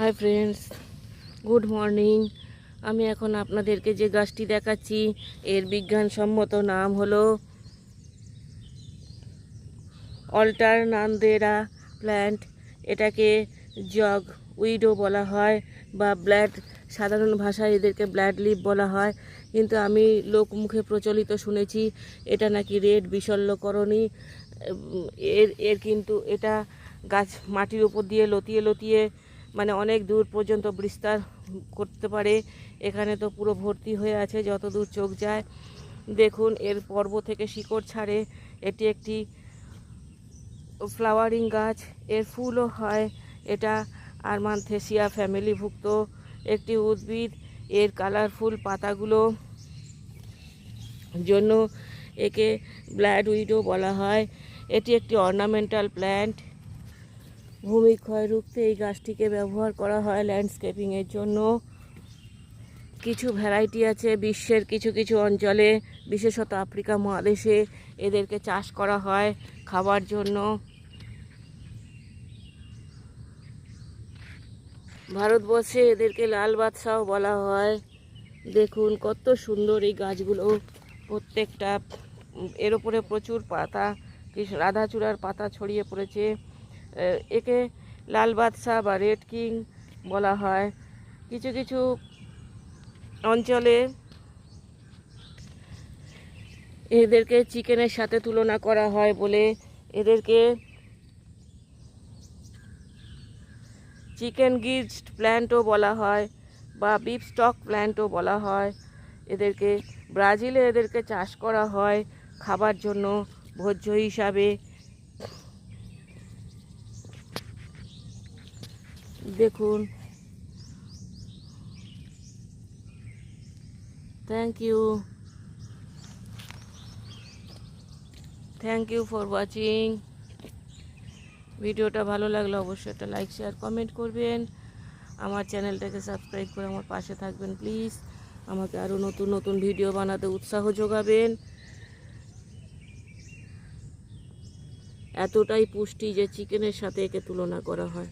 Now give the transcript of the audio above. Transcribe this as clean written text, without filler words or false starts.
Hi friends, good morning. আমি এখন আপনাদেরকে যে গাছটি দেখাচ্ছি এর বিজ্ঞানসম্মত নাম হলো অল্টারনান্দেরা প্ল্যান্ট। এটাকে জগ উইডো বলা হয় বা ব্ল্যাড, সাধারণ ভাষায় এদেরকে ব্ল্যাড লিফ বলা হয়, কিন্তু আমি লোকমুখে প্রচলিত শুনেছি এটা নাকি রেড বিশল্যকরণী। এর কিন্তু এটা গাছ মাটির উপর দিয়ে লতিয়ে লতিয়ে মানে অনেক দূর পর্যন্ত বিস্তার করতে পারে। এখানে তো পুরো ভর্তি হয়ে আছে যত দূর চোখ যায়। দেখুন এর পর্ব থেকে শিকড় ছাড়ে। এটি একটি ফ্লাওয়ারিং গাছ, এর ফুলও হয়। এটা আরমানথেসিয়া ফ্যামিলিভুক্ত একটি উদ্ভিদ। এর কালারফুল পাতাগুলো জন্য একে ব্ল্যাড উইডো বলা হয়। এটি একটি অর্নামেন্টাল প্ল্যান্ট। ভূমিক্ষয় রুখতে এই গাছটিকে ব্যবহার করা হয় ল্যান্ডস্কেপিংয়ের জন্য। কিছু ভ্যারাইটি আছে বিশ্বের কিছু কিছু অঞ্চলে, বিশেষত আফ্রিকা মহাদেশে এদেরকে চাষ করা হয় খাবার জন্য। ভারতবর্ষে এদেরকে লাল বাদশাহ বলা হয়। দেখুন কত সুন্দর এই গাছগুলো, প্রত্যেকটা। এর উপরে প্রচুর পাতা, রাধাচূড়ার পাতা ছড়িয়ে পড়েছে। একে লাল বাদশাহ বা রেড কিং বলা হয়। কিছু কিছু অঞ্চলে এদেরকে চিকেনের সাথে তুলনা করা হয় বলে এদেরকে চিকেন গিজড প্ল্যান্টও বলা হয় বা বিফ স্টক প্ল্যান্টও বলা হয়। এদেরকে ব্রাজিলে এদেরকে চাষ করা হয় খাবার জন্য, ভোজ্য হিসাবে। দেখুন, থ্যাংক ইউ ফর ওয়াচিং। ভিডিওটা ভালো লাগলে অবশ্যই একটা লাইক, শেয়ার, কমেন্ট করবেন। আমার চ্যানেলটাকে সাবস্ক্রাইব করে আমার পাশে থাকবেন প্লিজ। আমাকে আরও নতুন নতুন ভিডিও বানাতে উৎসাহ যোগাবেন। এতটাই পুষ্টি যে চিকেনের সাথে একে তুলনা করা হয়।